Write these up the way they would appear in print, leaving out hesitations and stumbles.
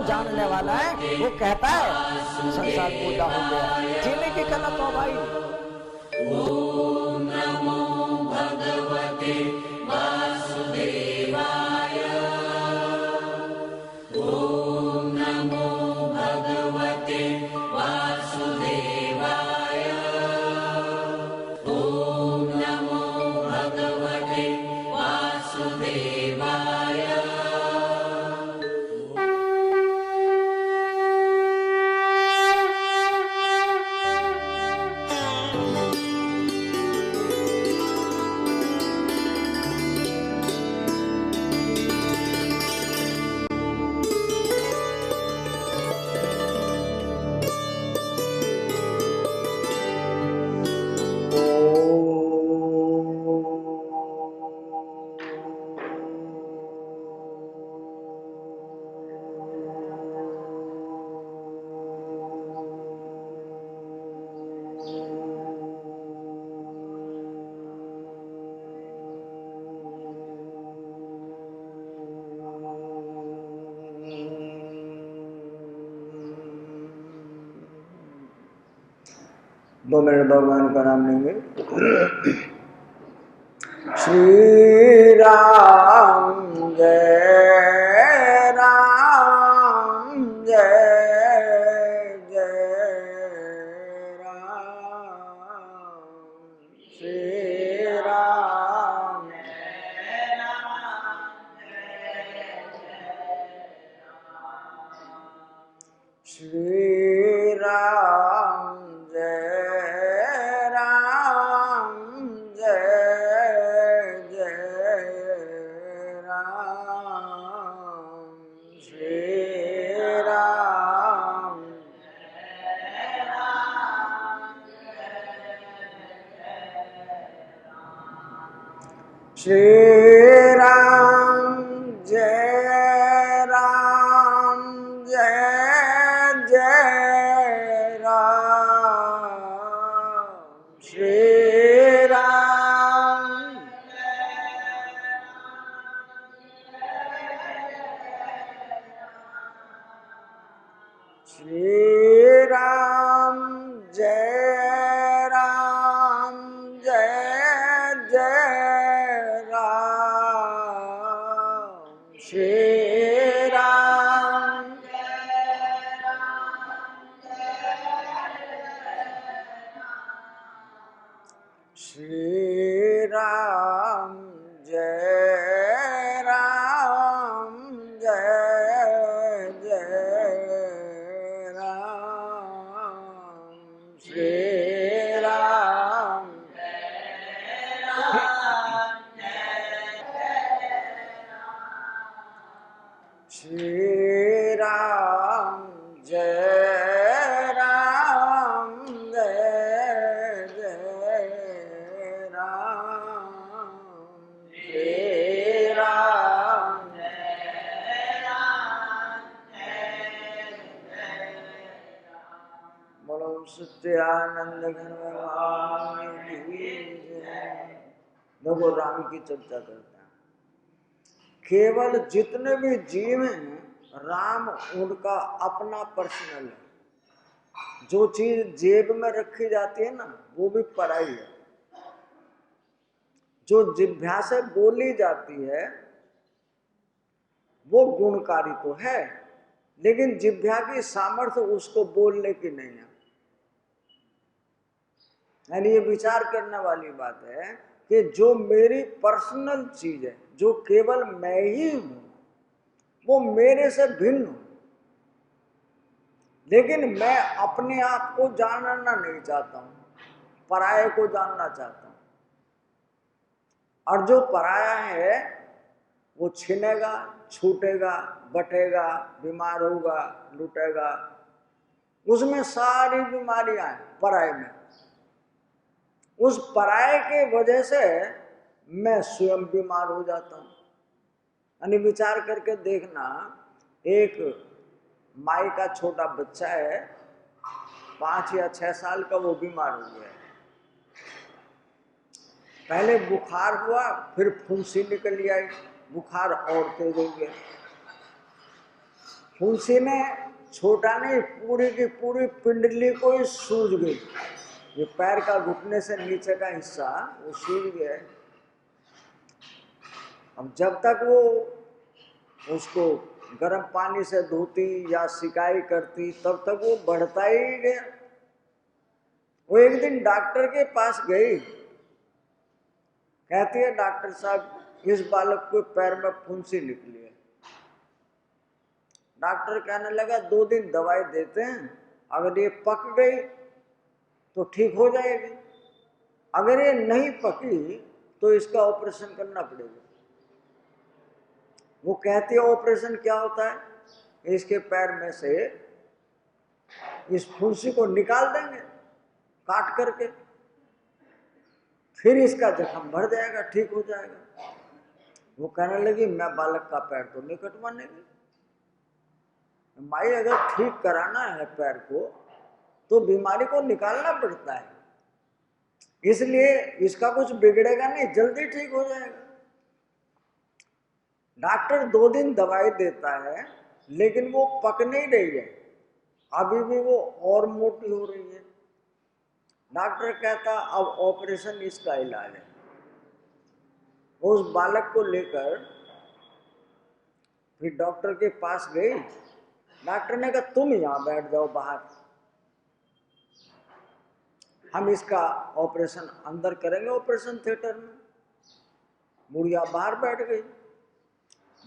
जानने वाला है वो कहता है संसार पूजा हो गया। जीने की कला तो भाई। ओम नमो भगवते वासुदेवाय। ओम नमो भगवते वासुदेवाय। ओम नमो भगवते वासुदेवाय। दो मिनट भगवान का नाम लेंगे। श्री राम जय राम जय जय राम। श्री राम जय राम जय जय राम। श्री राम जय राम जय जय राम। श्री राम जय राम जय जय राम। श्री राम जय राम जय जय राम। श्री राम श्री राम जय राम जय जय राम। श्री राम जय राम श्री राम जय राम जय जय राम। श्री राम जय राम श्री राम जय राम जय जय राम। श्री राम जय राम जय जय राम। बोलो सत्यानंद घन भगवान की जय। देखो राम की चर्चा करता है। केवल जितने भी जीव हैं राम उनका अपना पर्सनल है। जो चीज जेब में रखी जाती है ना वो भी पराई है। जो जिह्वा से बोली जाती है वो गुणकारी तो है, लेकिन जिह्वा की सामर्थ्य उसको बोलने की नहीं है। यानी ये विचार करने वाली बात है कि जो मेरी पर्सनल चीज है, जो केवल मैं ही हूं, वो मेरे से भिन्न हूं, लेकिन मैं अपने आप को जानना नहीं चाहता हूं, पराये को जानना चाहता हूं। और जो पराया है वो छिनेगा, छूटेगा, बटेगा, बीमार होगा, लुटेगा। उसमें सारी बीमारियां हैं पराये में। उस पराये के वजह से मैं स्वयं बीमार हो जाता हूं। यानी विचार करके देखना, एक माई का छोटा बच्चा है, 5 या 6 साल का, वो बीमार हो गया। पहले बुखार हुआ, फिर फुंसी निकल आई, बुखार और तेज हो गया। फुंसी ने छोटा नहीं, पूरी की पूरी पिंडली को ही सूज गई। ये पैर का घुटने से नीचे का हिस्सा वो सूज गया। अब जब तक वो उसको गर्म पानी से धोती या सिकाई करती तब तक वो बढ़ता ही गया। वो एक दिन डॉक्टर के पास गई, कहती है डॉक्टर साहब इस बालक को पैर में फुंसी निकली है। डॉक्टर कहने लगा 2 दिन दवाई देते हैं, अगर ये पक गई तो ठीक हो जाएगी, अगर ये नहीं पकी तो इसका ऑपरेशन करना पड़ेगा। वो कहती है ऑपरेशन क्या होता है? इसके पैर में से इस फुंसी को निकाल देंगे काट करके, फिर इसका जख्म भर जाएगा, ठीक हो जाएगा। वो कहने लगी मैं बालक का पैर तो नहीं कटवाने की माई, अगर ठीक कराना है पैर को तो बीमारी को निकालना पड़ता है, इसलिए इसका कुछ बिगड़ेगा नहीं, जल्दी ठीक हो जाएगा। डॉक्टर 2 दिन दवाई देता है लेकिन वो पक नहीं रही है, अभी भी वो और मोटी हो रही है। डॉक्टर कहता अब ऑपरेशन इसका इलाज है। उस बालक को लेकर फिर डॉक्टर के पास गई। डॉक्टर ने कहा तुम यहाँ बैठ जाओ बाहर, हम इसका ऑपरेशन अंदर करेंगे ऑपरेशन थिएटर में। बुढ़िया बाहर बैठ गई।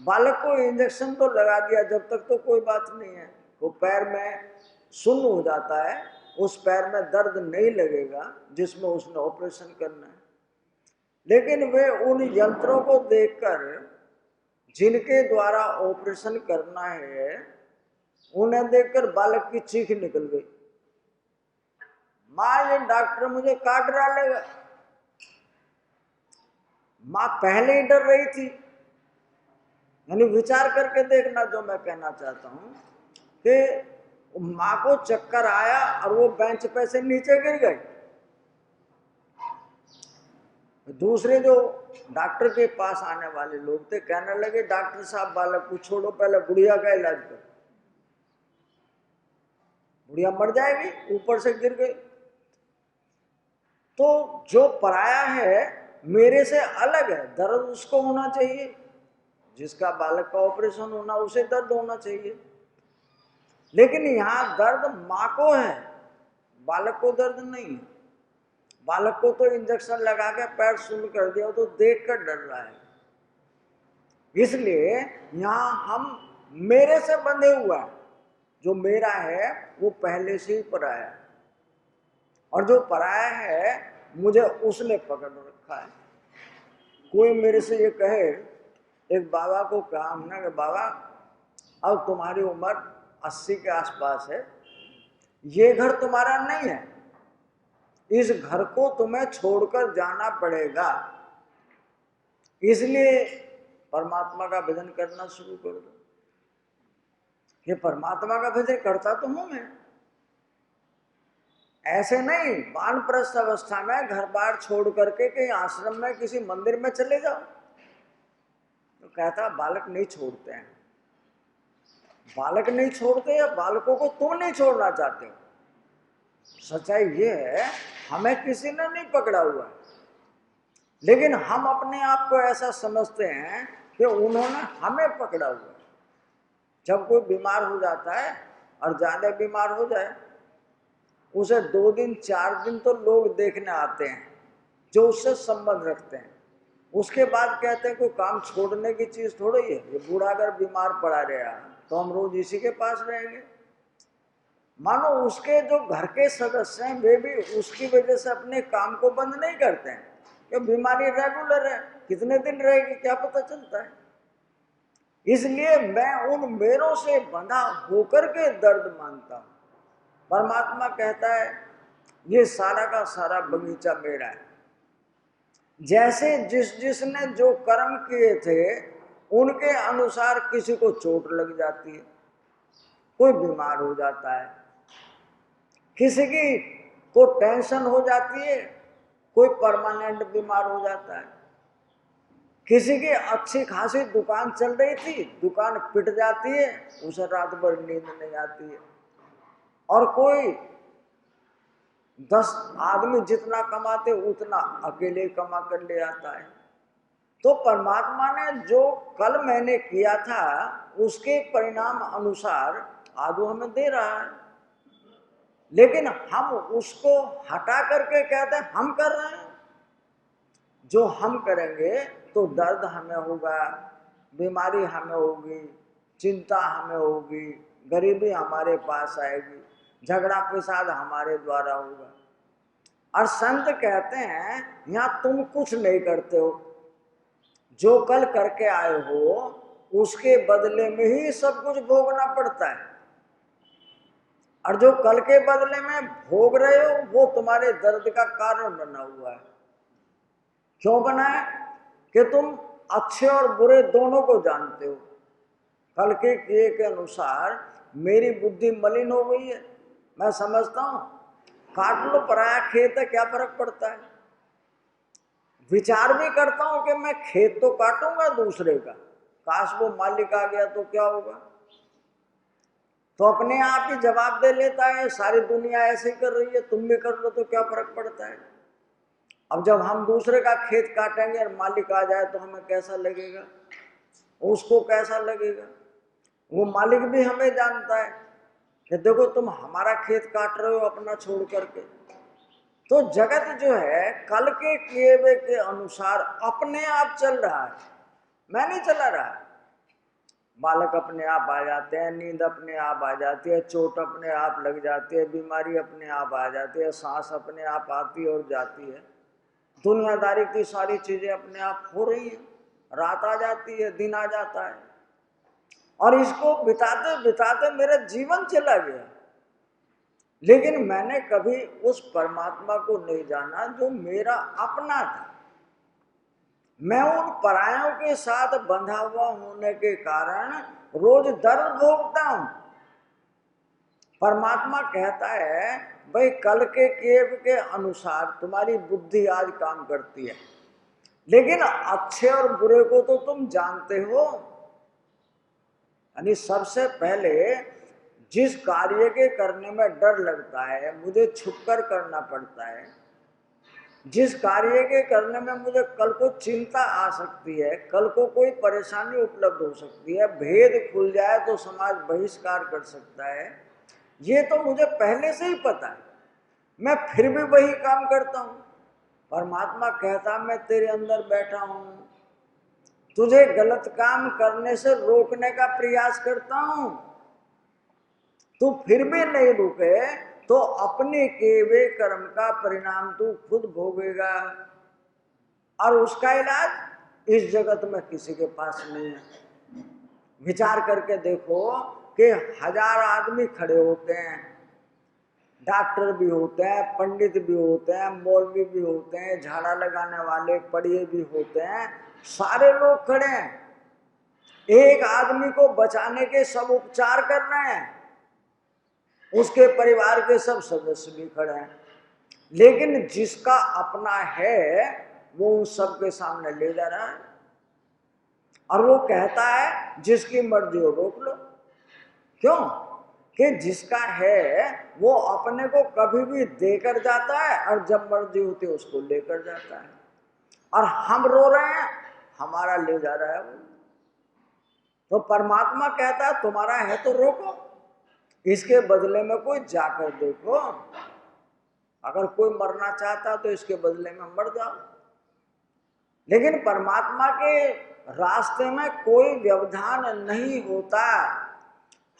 बालक को इंजेक्शन तो लगा दिया, जब तक तो कोई बात नहीं है, वो पैर में सुन्न हो जाता है, उस पैर में दर्द नहीं लगेगा जिसमें उसने ऑपरेशन करना है। लेकिन वे उन यंत्रों को देखकर जिनके द्वारा ऑपरेशन करना है उन्हें देखकर बालक की चीख निकल गई, माँ ये डॉक्टर मुझे काट डालेगा। माँ पहले ही डर रही थी। यानी विचार करके देखना जो मैं कहना चाहता हूं कि माँ को चक्कर आया और वो बेंच पे से नीचे गिर गई। दूसरे जो डॉक्टर के पास आने वाले लोग थे कहने लगे डॉक्टर साहब बालक को छोड़ो, पहले बुढ़िया का इलाज करो, बुढ़िया मर जाएगी, ऊपर से गिर गई। तो जो पराया है मेरे से अलग है, दर्द उसको होना चाहिए, जिसका बालक का ऑपरेशन होना उसे दर्द होना चाहिए। लेकिन यहाँ दर्द माँ को है, बालक को दर्द नहीं है। बालक को तो इंजेक्शन लगा के पैर शून्य कर दिया, तो देख कर डर रहा है। इसलिए यहाँ हम मेरे से बंधे हुआ है, जो मेरा है वो पहले से ही पराया है, और जो पराया है मुझे उसने पकड़ रखा है। कोई मेरे से ये कहे, एक बाबा को कहा हमने कि बाबा अब तुम्हारी उम्र 80 के आसपास है, ये घर तुम्हारा नहीं है, इस घर को तुम्हें छोड़कर जाना पड़ेगा, इसलिए परमात्मा का भजन करना शुरू कर दो। ये परमात्मा का भजन करता तो हूं मैं, ऐसे नहीं वानप्रस्थ अवस्था में घर बार छोड़ करके कहीं आश्रम में किसी मंदिर में चले जाओ। तो कहता बालक नहीं छोड़ते हैं। बालक नहीं छोड़ते या बालकों को तुम नहीं छोड़ना चाहते हो। सच्चाई ये है हमें किसी ने नहीं पकड़ा हुआ है, लेकिन हम अपने आप को ऐसा समझते हैं कि उन्होंने हमें पकड़ा हुआ है। जब कोई बीमार हो जाता है और ज्यादा बीमार हो जाए, उसे 2 दिन 4 दिन तो लोग देखने आते हैं जो उससे संबंध रखते हैं। उसके बाद कहते हैं कोई काम छोड़ने की चीज थोड़ी है, ये बूढ़ा अगर बीमार पड़ा रहा तो हम रोज इसी के पास रहेंगे। मानो उसके जो घर के सदस्य हैं वे भी उसकी वजह से अपने काम को बंद नहीं करते हैं, कि बीमारी रेगुलर है, कितने दिन रहेगी क्या पता चलता है। इसलिए मैं उन मेरों से बंधा होकर के दर्द मानता हूं। परमात्मा कहता है ये सारा का सारा बगीचा मेरा है। जैसे जिसने जो कर्म किए थे उनके अनुसार किसी को चोट लग जाती है, कोई बीमार हो जाता है, किसी की को टेंशन हो जाती है, कोई परमानेंट बीमार हो जाता है, किसी की अच्छी खासी दुकान चल रही थी, दुकान पिट जाती है, उसे रात भर नींद नहीं आती है। और कोई 10 आदमी जितना कमाते उतना अकेले कमा कर ले आता है। तो परमात्मा ने जो कल मैंने किया था उसके परिणाम अनुसार आज वो हमें दे रहा है, लेकिन हम उसको हटा करके कहते हैं हम कर रहे हैं। जो हम करेंगे तो दर्द हमें होगा, बीमारी हमें होगी, चिंता हमें होगी, गरीबी हमारे पास आएगी, झगड़ा फसाद हमारे द्वारा होगा। और संत कहते हैं यहाँ तुम कुछ नहीं करते हो, जो कल करके आए हो उसके बदले में ही सब कुछ भोगना पड़ता है। और जो कल के बदले में भोग रहे हो वो तुम्हारे दर्द का कारण बना हुआ है। क्यों बना है? कि तुम अच्छे और बुरे दोनों को जानते हो। कल के किए के अनुसार मेरी बुद्धि मलिन हो गई है, मैं समझता हूं काट लो पराया खेत है, क्या फर्क पड़ता है। विचार भी करता हूं कि मैं खेत तो काटूंगा दूसरे का, काश वो मालिक आ गया तो क्या होगा। तो अपने आप ही जवाब दे लेता है, सारी दुनिया ऐसे कर रही है, तुम भी कर लो तो क्या फर्क पड़ता है। अब जब हम दूसरे का खेत काटेंगे और मालिक आ जाए तो हमें कैसा लगेगा, उसको कैसा लगेगा। वो मालिक भी हमें जानता है कि देखो तुम हमारा खेत काट रहे हो अपना छोड़ करके। तो जगत जो है कल के किए हुए के अनुसार अपने आप चल रहा है, मैं नहीं चला रहा। बालक अपने आप आ जाते हैं, नींद अपने आप आ जाती है, चोट अपने आप लग जाती है, बीमारी अपने आप आ जाती है, सांस अपने आप आती है और जाती है, दुनियादारी की सारी चीजें अपने आप हो रही हैं, रात आ जाती है, दिन आ जाता है। और इसको बिताते बिताते मेरा जीवन चला गया, लेकिन मैंने कभी उस परमात्मा को नहीं जाना जो मेरा अपना था। मैं उन परायों के साथ बंधा हुआ होने के कारण रोज दर्द भोगता हूं। परमात्मा कहता है भाई कल के केव के अनुसार तुम्हारी बुद्धि आज काम करती है, लेकिन अच्छे और बुरे को तो तुम जानते हो। यानी सबसे पहले जिस कार्य के करने में डर लगता है, मुझे छुपकर करना पड़ता है, जिस कार्य के करने में मुझे कल को चिंता आ सकती है, कल को कोई परेशानी उपलब्ध हो सकती है, भेद खुल जाए तो समाज बहिष्कार कर सकता है, ये तो मुझे पहले से ही पता है, मैं फिर भी वही काम करता हूं। परमात्मा कहता मैं तेरे अंदर बैठा हूं, तुझे गलत काम करने से रोकने का प्रयास करता हूं, तू फिर भी नहीं रुके तो अपने किए हुए कर्म का परिणाम तू खुद भोगेगा। और उसका इलाज इस जगत में किसी के पास नहीं है। विचार करके देखो कि 1000 आदमी खड़े होते हैं, डॉक्टर भी होते हैं, पंडित भी होते हैं, मौलवी भी होते हैं, झाड़ा लगाने वाले पढ़िए भी होते हैं, सारे लोग खड़े हैं, एक आदमी को बचाने के सब उपचार कर रहे हैं, उसके परिवार के सब सदस्य भी खड़े हैं, लेकिन जिसका अपना है वो उन सब के सामने ले जा रहा है। और वो कहता है जिसकी मर्जी हो रोक लो। क्यों? कि जिसका है वो अपने को कभी भी देकर जाता है और जब मर्जी होती है उसको लेकर जाता है। और हम रो रहे हैं, हमारा ले जा रहा है वो। तो परमात्मा कहता है तुम्हारा है तो रोको, इसके बदले में कोई जाकर देखो। अगर कोई मरना चाहता तो इसके बदले में मर जाओ। लेकिन परमात्मा के रास्ते में कोई व्यवधान नहीं होता।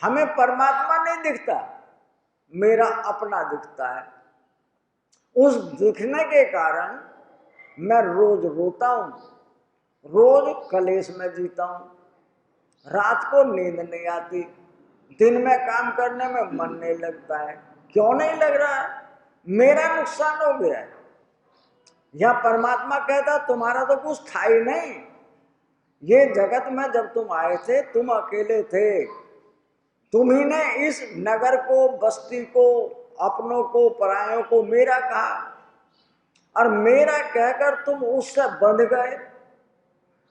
हमें परमात्मा नहीं दिखता, मेरा अपना दिखता है। उस दिखने के कारण मैं रोज रोता हूं, रोज कलेश में जीता हूं, रात को नींद नहीं आती, दिन में काम करने में मन नहीं लगता है। क्यों नहीं लग रहा है? मेरा नुकसान हो गया है। यह परमात्मा कहता तुम्हारा तो कुछ था ही नहीं। ये जगत में जब तुम आए थे तुम अकेले थे, तुम्ही ने इस नगर को, बस्ती को, अपनों को, परायों को मेरा कहा और मेरा कहकर तुम उससे बंध गए।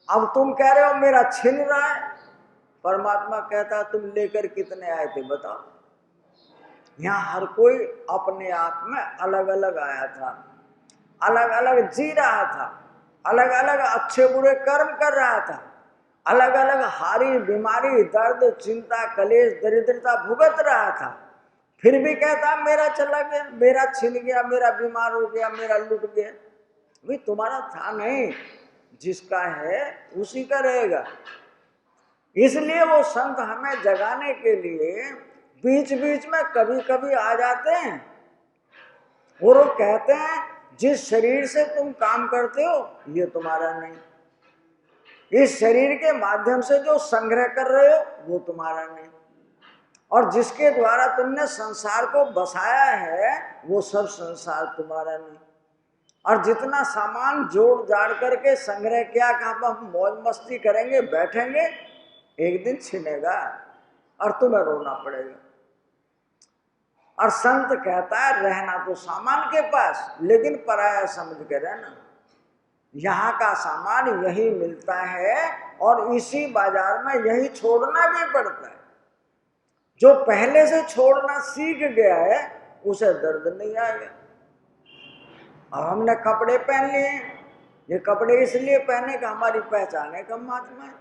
अब तुम कह रहे हो मेरा छिन रहा है, परमात्मा कहता तुम लेकर कितने आए थे बताओ। यहाँ हर कोई अपने आप में अलग अलग आया था, अलग अलग जी रहा था, अलग अलग अच्छे बुरे कर्म कर रहा था, अलग अलग हारी बीमारी दर्द चिंता कलेश दरिद्रता भुगत रहा था, फिर भी कहता मेरा चला गया, मेरा छिन गया, मेरा बीमार हो गया, मेरा लुट गया। भाई तुम्हारा था नहीं, जिसका है उसी का रहेगा। इसलिए वो संत हमें जगाने के लिए बीच बीच में कभी कभी आ जाते हैं और वो कहते हैं जिस शरीर से तुम काम करते हो ये तुम्हारा नहीं, इस शरीर के माध्यम से जो संग्रह कर रहे हो वो तुम्हारा नहीं, और जिसके द्वारा तुमने संसार को बसाया है वो सब संसार तुम्हारा नहीं। और जितना सामान जोड़ जाड़ करके संग्रह किया कि हम मौज मस्ती करेंगे बैठेंगे, एक दिन छिनेगा और तुम्हें रोना पड़ेगा। और संत कहता है रहना तो सामान के पास, लेकिन पराया समझ के रहना। यहाँ का सामान यही मिलता है और इसी बाजार में यही छोड़ना भी पड़ता है। जो पहले से छोड़ना सीख गया है उसे दर्द नहीं आएगा। अब हमने कपड़े पहन लिए, ये कपड़े इसलिए पहने कि हमारी पहचान है कम महात्मा है,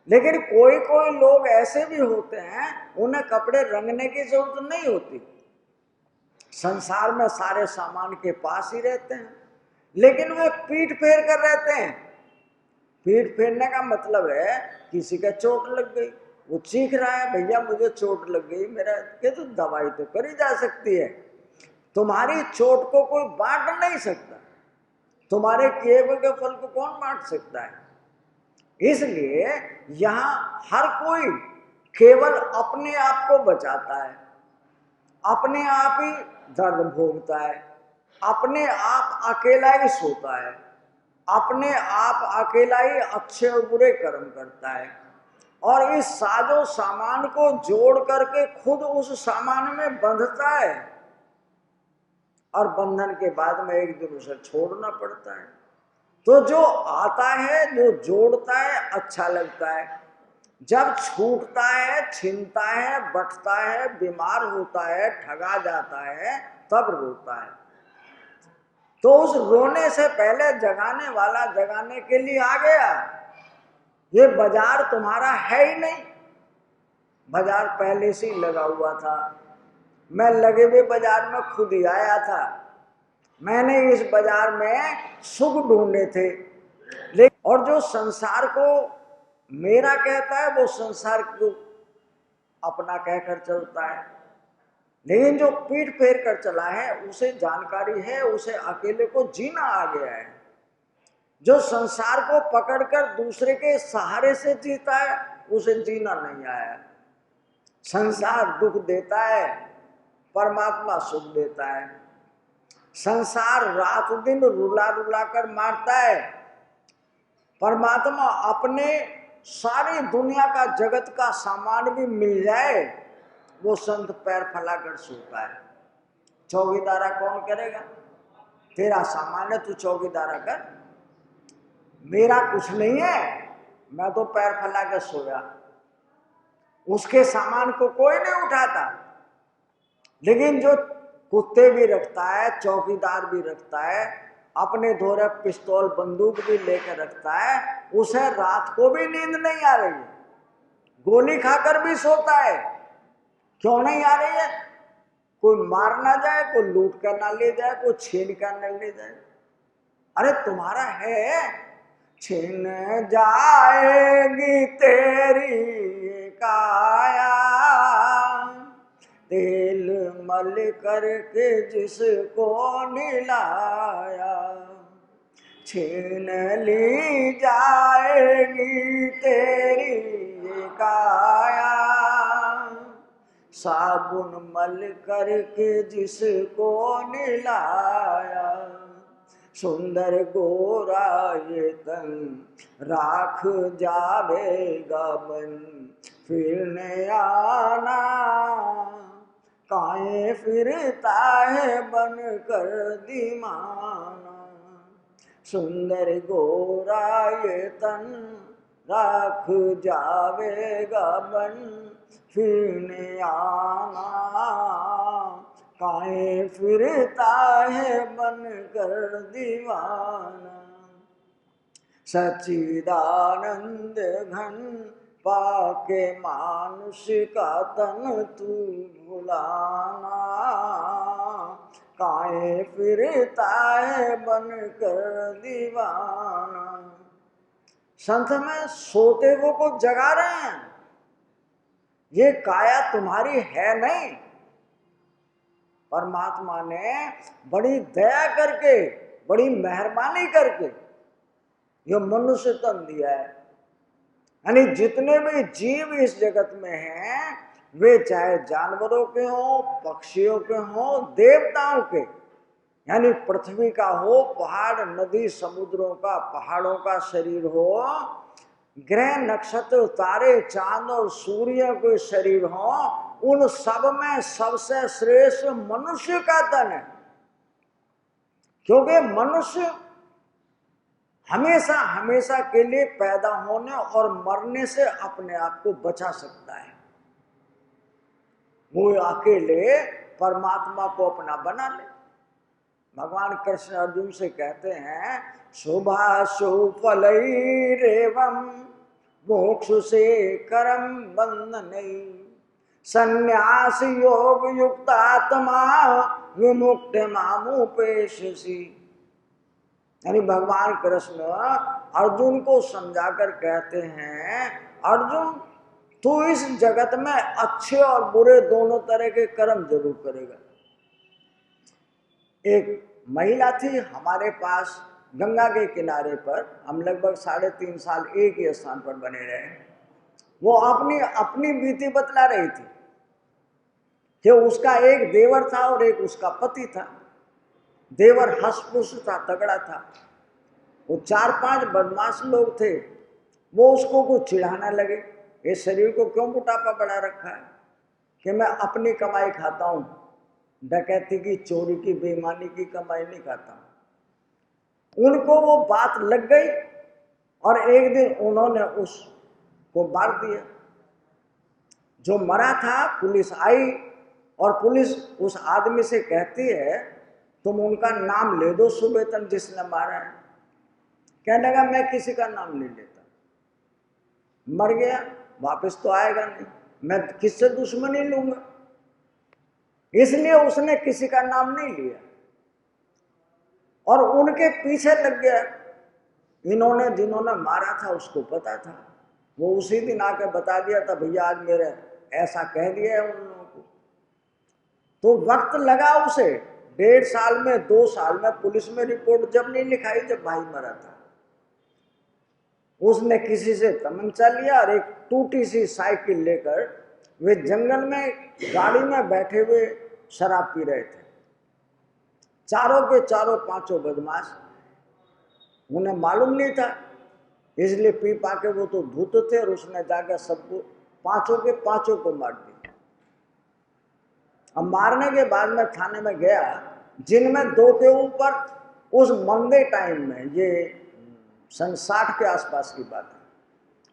लेकिन कोई कोई लोग ऐसे भी होते हैं उन्हें कपड़े रंगने की जरूरत नहीं होती, संसार में सारे सामान के पास ही रहते हैं, लेकिन वे पीठ फेर कर रहते हैं। पीठ फेरने का मतलब है किसी का चोट लग गई, वो चीख रहा है भैया मुझे चोट लग गई, मेरा के तो दवाई तो करी जा सकती है, तुम्हारी चोट को कोई बांट नहीं सकता, तुम्हारे किए हुए के फल को कौन बांट सकता है। इसलिए यहाँ हर कोई केवल अपने आप को बचाता है, अपने आप ही दर्द भोगता है, अपने आप अकेला ही सोता है, अपने आप अकेला ही अच्छे और बुरे कर्म करता है, और इस साजो सामान को जोड़ करके खुद उस सामान में बंधता है, और बंधन के बाद में एक दिन उसे छोड़ना पड़ता है। तो जो आता है जो जोड़ता है अच्छा लगता है, जब छूटता है छिनता है बंटता है बीमार होता है ठगा जाता है तब रोता है। तो उस रोने से पहले जगाने वाला जगाने के लिए आ गया। ये बाजार तुम्हारा है ही नहीं, बाजार पहले से ही लगा हुआ था, मैं लगे हुए बाजार में खुद ही आया था, मैंने इस बाजार में सुख ढूंढे थे। लेकिन और जो संसार को मेरा कहता है वो संसार को अपना कहकर चलता है, लेकिन जो पीठ फेर कर चला है उसे जानकारी है, उसे अकेले को जीना आ गया है। जो संसार को पकड़कर दूसरे के सहारे से जीता है उसे जीना नहीं आया। संसार दुख देता है, परमात्मा सुख देता है। संसार रात दिन रुला रुला कर मारता है, परमात्मा अपने सारी दुनिया का जगत का सामान भी मिल जाए वो संत पैर फैलाकर सोता है। चौकीदारा कौन करेगा? तेरा सामान है तू चौकीदारा कर, मेरा कुछ नहीं है, मैं तो पैर फैला कर सोया। उसके सामान को कोई नहीं उठाता, लेकिन जो कुत्ते भी रखता है चौकीदार भी रखता है, अपने धोरे पिस्तौल बंदूक भी लेकर रखता है, उसे रात को भी नींद नहीं आ रही है, गोली खाकर भी सोता है। क्यों नहीं आ रही है? कोई मार ना जाए, कोई लूट कर ना ले जाए, कोई छीन कर ना ले जाए। अरे तुम्हारा है, छीन जाएगी तेरी काया, तेल मल करके जिसको निलाया, छीन ली जाएगी तेरी काया, साबुन मल करके जिसको निलाया, सुंदर गोरा ये तन राख जावेगा बन फिर न आना, काहे फिरता है बन कर दीवाना, सुंदर गोरा ये तन राख जावेगा बन फिर न आना, काहे फिरता है बन कर दीवाना। सच्चिदानंद घन पाके मानुष का तन तू भुलाना, काहे फिरता है बन कर दीवाना। संत में सोते वो को जगा रहे हैं, ये काया तुम्हारी है नहीं। परमात्मा ने बड़ी दया करके, बड़ी मेहरबानी करके ये मनुष्य तन दिया है। यानी जितने भी जीव इस जगत में हैं, वे चाहे जानवरों के हों, पक्षियों के हों, देवताओं के, यानी पृथ्वी का हो, पहाड़ नदी समुद्रों का, पहाड़ों का शरीर हो, ग्रह नक्षत्र तारे चांद और सूर्य के शरीर हो, उन सब में सबसे श्रेष्ठ मनुष्य का तन है। क्योंकि मनुष्य हमेशा हमेशा के लिए पैदा होने और मरने से अपने आप को बचा सकता है। वो अकेले परमात्मा को अपना बना ले। भगवान कृष्ण अर्जुन से कहते हैं, शुभाशु फलैरेवं मोक्ष से करम बंधनैः, संन्यास योग युक्त आत्मा विमुक्त मामुपेष्यसि। यानी भगवान कृष्ण अर्जुन को समझाकर कहते हैं, अर्जुन तू इस जगत में अच्छे और बुरे दोनों तरह के कर्म जरूर करेगा। एक महिला थी हमारे पास गंगा के किनारे पर, हम लगभग 3.5 साल एक ही स्थान पर बने रहे। वो अपनी बीती बतला रही थी कि उसका एक देवर था और एक उसका पति था। देवर हंसपुस था, तगड़ा था। वो 4-5 बदमाश लोग थे, वो उसको कुछ चिढ़ाने लगे, ये शरीर को क्यों मोटापा बढ़ा रखा है, कि मैं अपनी कमाई खाता हूँ, डकैती की, चोरी की, बेईमानी की कमाई नहीं खाता। उनको वो बात लग गई और एक दिन उन्होंने उसको मार दिया। जो मरा था, पुलिस आई और पुलिस उस आदमी से कहती है, तुम उनका नाम ले दो सुबेतन जिसने मारा है। कहने लगा मैं किसी का नाम नहीं लेता, मर गया वापस तो आएगा नहीं, मैं किससे दुश्मनी लूंगा। इसलिए उसने किसी का नाम नहीं लिया और उनके पीछे लग गया। इन्होंने जिन्होंने मारा था उसको पता था, वो उसी दिन आके बता दिया था, भैया आज मेरे ऐसा कह दिया है उन लोगों को। तो वक्त लगा उसे 1.5 साल में, 2 साल में पुलिस में रिपोर्ट जब नहीं लिखाई जब भाई मरा था। उसने किसी से तमंचा लिया और एक टूटी सी साइकिल लेकर वे जंगल में गाड़ी में बैठे हुए शराब पी रहे थे। चारों के चारों 5 बदमाश, उन्हें मालूम नहीं था, इसलिए पी पाके वो तो धूत थे और उसने जाकर सबको 5 के 5 को मार दिया। अब मारने के बाद में थाने में गया, जिनमें 2 के ऊपर उस मंदे टाइम में, ये सन 60 के आसपास की बात है,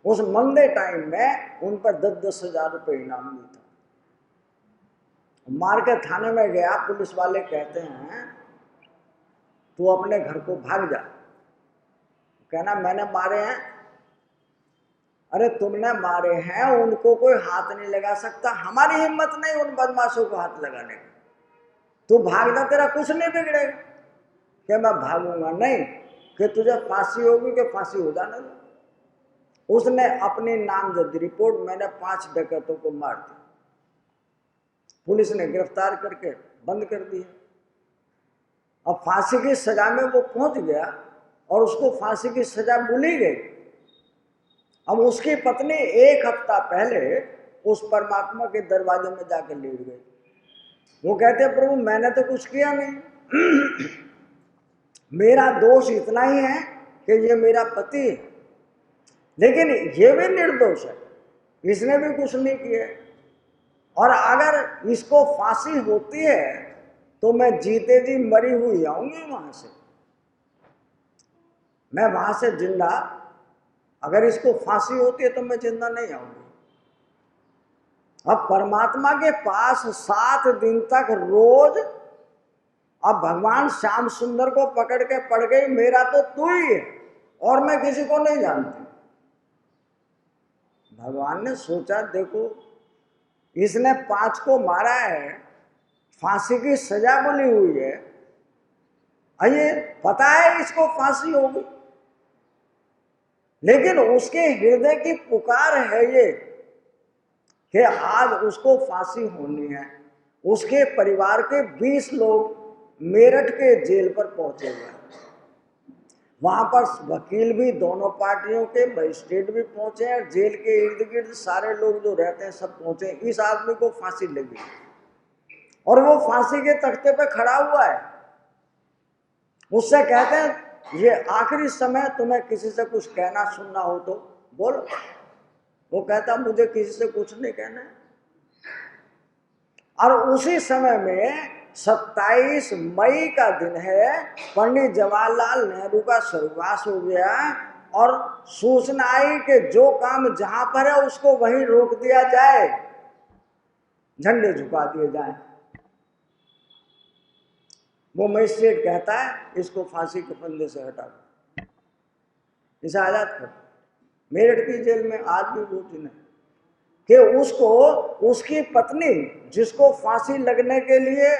उस मंदे टाइम में उन पर 10-10 हजार रुपये इनाम भी था। मार के थाने में गया, पुलिस वाले कहते हैं तू अपने घर को भाग जा। कहना मैंने मारे हैं। अरे तुमने मारे हैं, उनको कोई हाथ नहीं लगा सकता, हमारी हिम्मत नहीं उन बदमाशों को हाथ लगाने की। तू भाग जा, तेरा कुछ नहीं बिगड़ेगा। कि मैं भागूंगा नहीं, कि तुझे फांसी होगी, कि फांसी हो जाने दो। उसने अपनी नामजद रिपोर्ट, मैंने 5 डकैतों को मार दिया। पुलिस ने गिरफ्तार करके बंद कर दिया। अब फांसी की सजा में वो पहुंच गया और उसको फांसी की सजा भूली गई। अब उसकी पत्नी 1 हफ्ता पहले उस परमात्मा के दरवाजे में जाकर लेट गई। वो कहते प्रभु मैंने तो कुछ किया नहीं, मेरा दोष इतना ही है कि ये मेरा पति है, लेकिन ये भी निर्दोष है, इसने भी कुछ नहीं किया, और अगर इसको फांसी होती है तो मैं जीते जी मरी हुई आऊंगी वहां से। मैं वहां से जिंदा, अगर इसको फांसी होती है तो मैं जिंदा नहीं आऊंगी। अब परमात्मा के पास 7 दिन तक रोज, अब भगवान श्याम सुंदर को पकड़ के पड़ गई, मेरा तो तू ही है और मैं किसी को नहीं जानती। भगवान ने सोचा देखो इसने 5 को मारा है, फांसी की सजा बोली हुई है, ये पता है इसको फांसी होगी, लेकिन उसके हृदय की पुकार है ये कि आज उसको फांसी होनी है। उसके परिवार के 20 लोग मेरठ के जेल पर पहुंचे हुए हैं। वहां पर वकील भी, दोनों पार्टियों के मजिस्ट्रेट भी पहुंचे हैं, जेल के इर्द गिर्द सारे लोग जो रहते हैं सब पहुंचे। इस आदमी को फांसी लगी और वो फांसी के तख्ते पे खड़ा हुआ है। उससे कहते हैं ये आखिरी समय, तुम्हें किसी से कुछ कहना सुनना हो तो बोलो। वो कहता मुझे किसी से कुछ नहीं कहना है। और उसी समय में 27 मई का दिन है, पंडित जवाहरलाल नेहरू का स्वर्गवास हो गया और सूचना आई कि जो काम जहां पर है उसको वहीं रोक दिया जाए, झंडे झुका दिए जाए। वो मजिस्ट्रेट कहता है इसको फांसी के फंदे से हटा दो, इसे आजाद कर। मेरठ की जेल में आज भी वो दिन है कि उसको, उसकी पत्नी जिसको फांसी लगने के लिए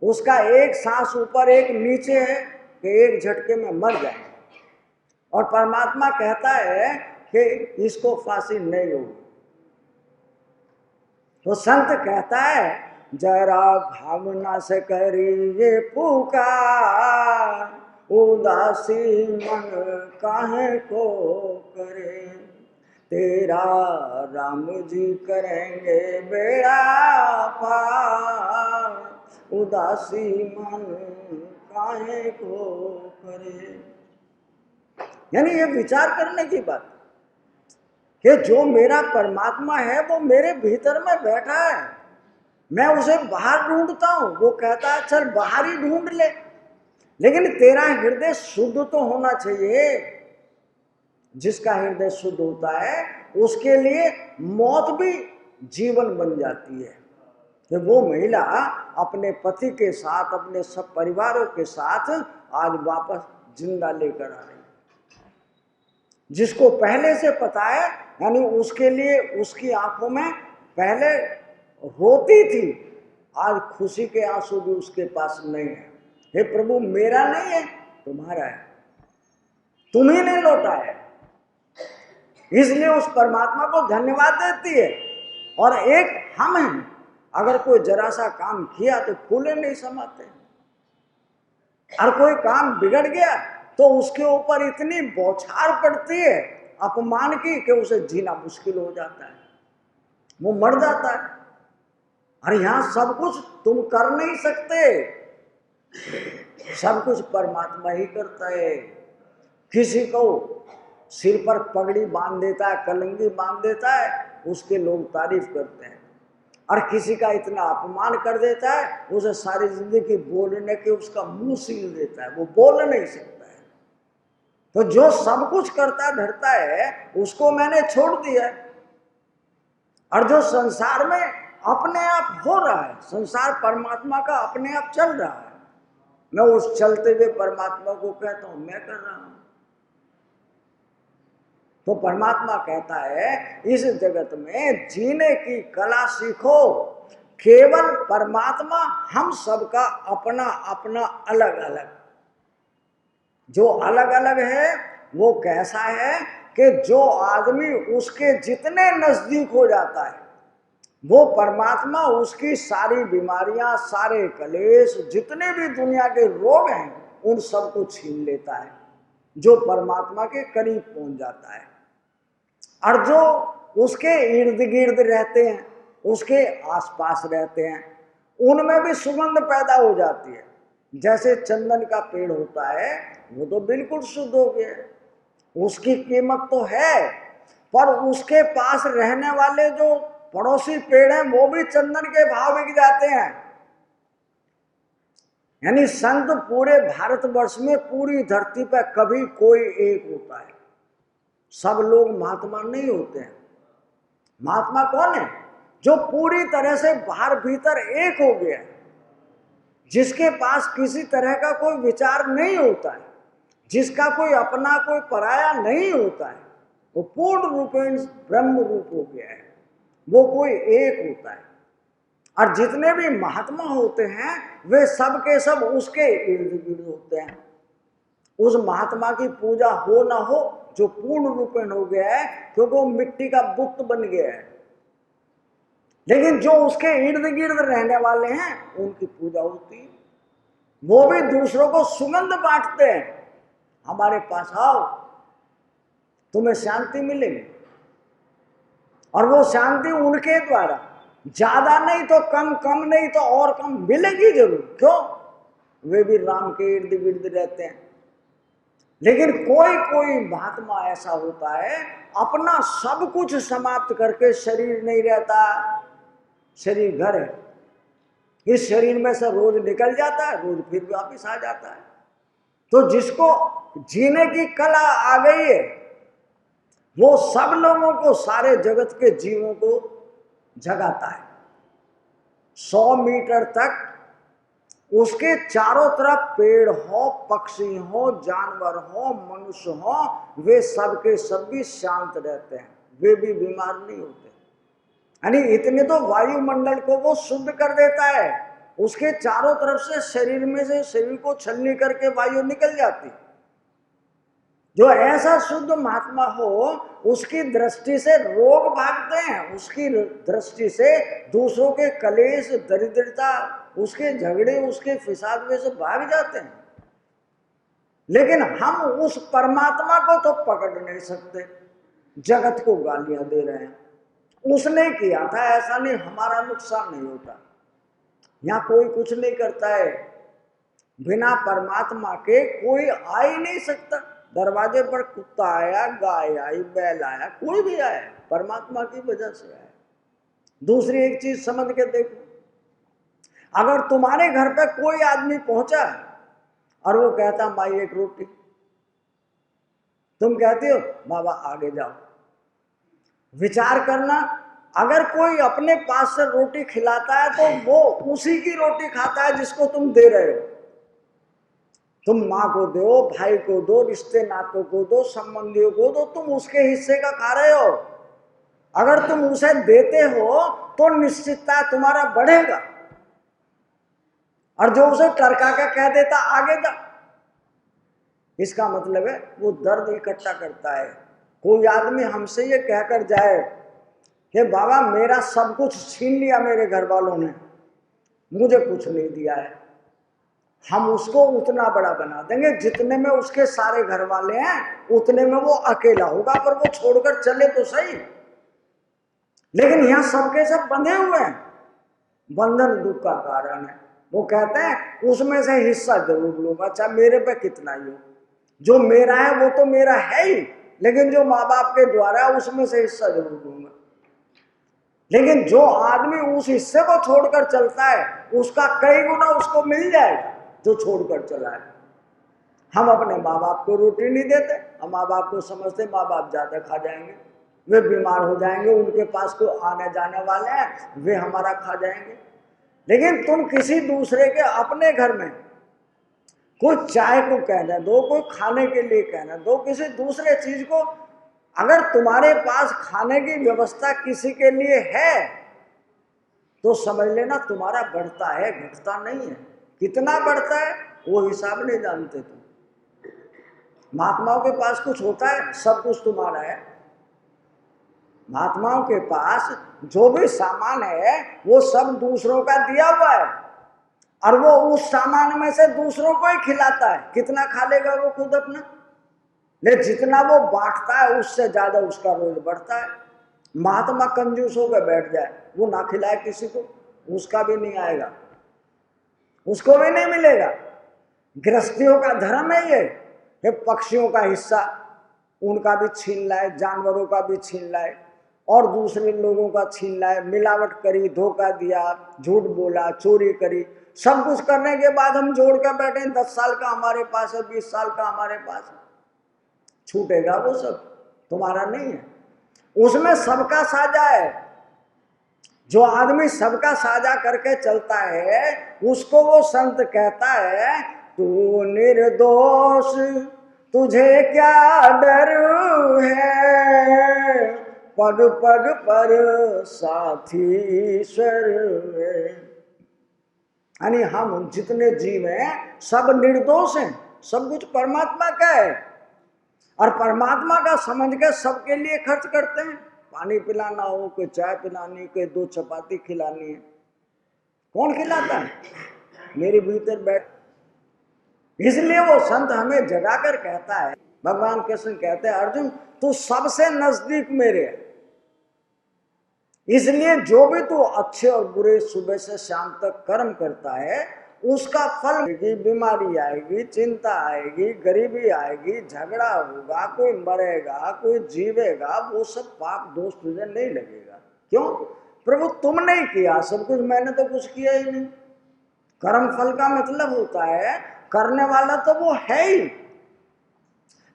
उसका एक सांस ऊपर एक नीचे है कि एक झटके में मर जाए, और परमात्मा कहता है कि इसको फांसी नहीं होगी। तो संत कहता है जरा भावना से करिए पुकार, उदासी मन काहे को करे, तेरा राम जी करेंगे बेड़ा पार, उदासी मन काहे को करे। यानी ये विचार करने की बात कि जो मेरा परमात्मा है वो मेरे भीतर में बैठा है, मैं उसे बाहर ढूंढता हूं। वो कहता है चल बाहर ही ढूंढ ले, लेकिन तेरा हृदय शुद्ध तो होना चाहिए। जिसका हृदय शुद्ध होता है उसके लिए मौत भी जीवन बन जाती है कि वो महिला अपने पति के साथ, अपने सब परिवारों के साथ आज वापस जिंदा लेकर आ रही। जिसको पहले से पता है, यानी उसके लिए उसकी आंखों में पहले रोती थी, आज खुशी के आंसू भी उसके पास नहीं है। हे प्रभु मेरा नहीं है तुम्हारा है, तुम ही ने लौटा है। इसलिए उस परमात्मा को धन्यवाद देती है। और एक हम हैं, अगर कोई जरा सा काम किया तो फूले नहीं समाते, और कोई काम बिगड़ गया तो उसके ऊपर इतनी बौछार पड़ती है अपमान की कि उसे जीना मुश्किल हो जाता है, वो मर जाता है। और यहां सब कुछ तुम कर नहीं सकते, सब कुछ परमात्मा ही करता है। किसी को सिर पर पगड़ी बांध देता है, कलंगी बांध देता है, उसके लोग तारीफ करते हैं, और किसी का इतना अपमान कर देता है उसे सारी जिंदगी बोलने के उसका मुंह सील देता है, वो बोल नहीं सकता है। तो जो सब कुछ करता धरता है उसको मैंने छोड़ दिया, और जो संसार में अपने आप हो रहा है, संसार परमात्मा का अपने आप चल रहा है, मैं उस चलते हुए परमात्मा को कहता हूं मैं कर रहा हूं। तो परमात्मा कहता है इस जगत में जीने की कला सीखो, केवल परमात्मा हम सबका अपना अपना अलग अलग। जो अलग अलग है वो कैसा है कि जो आदमी उसके जितने नजदीक हो जाता है वो परमात्मा उसकी सारी बीमारियां, सारे कलेश, जितने भी दुनिया के रोग हैं उन सबको छीन लेता है। जो परमात्मा के करीब पहुंच जाता है, और जो उसके इर्द गिर्द रहते हैं, उसके आसपास रहते हैं, उनमें भी सुगंध पैदा हो जाती है। जैसे चंदन का पेड़ होता है वो तो बिल्कुल शुद्ध हो गया, उसकी कीमत तो है, पर उसके पास रहने वाले जो पड़ोसी पेड़ हैं वो भी चंदन के भाव बिक जाते हैं। यानी संत पूरे भारतवर्ष में पूरी धरती पर कभी कोई एक होता है। सब लोग महात्मा नहीं होते हैं। महात्मा कौन है? जो पूरी तरह से बाहर भीतर एक हो गया है, जिसके पास किसी तरह का कोई विचार नहीं होता है, जिसका कोई अपना कोई पराया नहीं होता है, वो पूर्ण रूपेण ब्रह्म रूप हो गया है, वो कोई एक होता है। और जितने भी महात्मा होते हैं वे सब के सब उसके इर्द गिर्द होते हैं। उस महात्मा की पूजा हो ना हो, जो पूर्ण रूपेण हो गया है, क्योंकि वो मिट्टी का बुत बन गया है, लेकिन जो उसके इर्द गिर्द रहने वाले हैं उनकी पूजा होती है। वो भी दूसरों को सुगंध बांटते हैं, हमारे पास आओ तुम्हें शांति मिलेगी। और वो शांति उनके द्वारा ज्यादा नहीं तो कम, कम नहीं तो और कम मिलेगी जरूर। क्यों? वे भी राम के इर्द गिर्द रहते हैं। लेकिन कोई कोई महात्मा ऐसा होता है अपना सब कुछ समाप्त करके, शरीर नहीं रहता, शरीर घर है, इस शरीर में से रोज निकल जाता है, रोज फिर वापिस आ जाता है। तो जिसको जीने की कला आ गई है वो सब लोगों को, सारे जगत के जीवों को जगाता है। 100 मीटर तक उसके चारों तरफ पेड़ हो, पक्षी हो, जानवर हो, मनुष्य हो, वे सब के सब भी शांत रहते हैं, वे भी बीमार नहीं होते। यानी इतने तो वायुमंडल को वो शुद्ध कर देता है, उसके चारों तरफ से शरीर में से शरीर को छलनी करके वायु निकल जाती। जो ऐसा शुद्ध महात्मा हो उसकी दृष्टि से रोग भागते हैं, उसकी दृष्टि से दूसरों के कलेश, दरिद्रता, उसके झगड़े, उसके फिसाद में से भाग जाते हैं। लेकिन हम उस परमात्मा को तो पकड़ नहीं सकते, जगत को गालियां दे रहे हैं। उसने किया था, ऐसा नहीं हमारा नुकसान नहीं होता। यहाँ कोई कुछ नहीं करता है, बिना परमात्मा के कोई आ ही नहीं सकता। दरवाजे पर कुत्ता आया, गाय आई, बैल आया, कोई भी आया, परमात्मा की वजह से आया। दूसरी एक चीज समझ के देखो, अगर तुम्हारे घर पे कोई आदमी पहुंचा है और वो कहता माई एक रोटी, तुम कहती हो बाबा आगे जाओ। विचार करना, अगर कोई अपने पास से रोटी खिलाता है तो वो उसी की रोटी खाता है जिसको तुम दे रहे हो। तुम माँ को दो, भाई को दो, रिश्ते नातों को दो, संबंधियों को दो, तुम उसके हिस्से का खा रहे हो। अगर तुम उसे देते हो तो निश्चितता तुम्हारा बढ़ेगा। और जो उसे टरका के कह देता आगे जा, इसका मतलब है वो दर्द इकट्ठा करता है। कोई आदमी हमसे ये कहकर जाए कि बाबा मेरा सब कुछ छीन लिया मेरे घर वालों ने, मुझे कुछ नहीं दिया है, हम उसको उतना बड़ा बना देंगे जितने में उसके सारे घर वाले हैं उतने में वो अकेला होगा, पर वो छोड़कर चले तो सही। लेकिन यहाँ सबके सब बंधे हुए हैं, बंधन दुख का कारण है। वो कहते हैं उसमें से हिस्सा जरूर लूंगा, चाहे मेरे पे कितना ही हो। जो मेरा है वो तो मेरा है ही, लेकिन जो माँ बाप के द्वारा है उसमें से हिस्सा जरूर लूंगा। लेकिन जो आदमी उस हिस्से को छोड़कर चलता है उसका कई गुना उसको मिल जाएगा जो छोड़कर चला है। हम अपने माँ बाप को रोटी नहीं देते, हम माँ बाप को समझते माँ बाप ज्यादा खा जाएंगे, वे बीमार हो जाएंगे, उनके पास को आने जाने वाले हैं, वे हमारा खा जाएंगे। लेकिन तुम किसी दूसरे के अपने घर में कोई चाय को कहना दो, कोई खाने के लिए कहना दो, किसी दूसरे चीज को, अगर तुम्हारे पास खाने की व्यवस्था किसी के लिए है तो समझ लेना तुम्हारा बढ़ता है, घटता नहीं है। कितना बढ़ता है वो हिसाब नहीं जानते तुम। महात्माओं के पास कुछ होता है, सब कुछ तुम्हारा है। महात्माओं के पास जो भी सामान है वो सब दूसरों का दिया हुआ है, और वो उस सामान में से दूसरों को ही खिलाता है। कितना खा लेगा वो खुद अपना, लेकिन जितना वो बांटता है उससे ज्यादा उसका रोज बढ़ता है। महात्मा कंजूस होकर बैठ जाए, वो ना खिलाए किसी को, उसका भी नहीं आएगा, उसको भी नहीं मिलेगा। गृहस्थियों का धर्म है ये कि पक्षियों का हिस्सा उनका भी छीन लाए, जानवरों का भी छीन लाए और दूसरे लोगों का छीन लाए, मिलावट करी, धोखा दिया, झूठ बोला, चोरी करी, सब कुछ करने के बाद हम जोड़ कर बैठे हैं, 10 साल का हमारे पास है, 20 साल का हमारे पास है, छूटेगा वो सब, तुम्हारा नहीं है। उसमें सबका साझा है। जो आदमी सबका साझा करके चलता है उसको वो संत कहता है, तू निर्दोष तुझे क्या डर है, पग पग पर साथी ईश्वर है। यानी हम जितने जीव हैं सब निर्दोष हैं, सब कुछ परमात्मा का है, और परमात्मा का समझ के सबके लिए खर्च करते हैं। पानी पिलाना हो, कोई चाय पिलानी, कोई 2 चपाती खिलानी है, कौन खिलाता है? मेरे भीतर बैठ। इसलिए वो संत हमें जगाकर कहता है, भगवान कृष्ण कहते हैं, अर्जुन तू सबसे नजदीक मेरे है, इसलिए जो भी तू अच्छे और बुरे सुबह से शाम तक कर्म करता है उसका फल आएगी, बीमारी आएगी, चिंता आएगी, गरीबी आएगी, झगड़ा होगा, कोई मरेगा, कोई जीवेगा, वो सब पाप दोष तुझे नहीं लगेगा। क्यों? प्रभु तुम नहीं किया सब कुछ, मैंने तो कुछ किया ही नहीं। कर्म फल का मतलब होता है करने वाला तो वो है ही,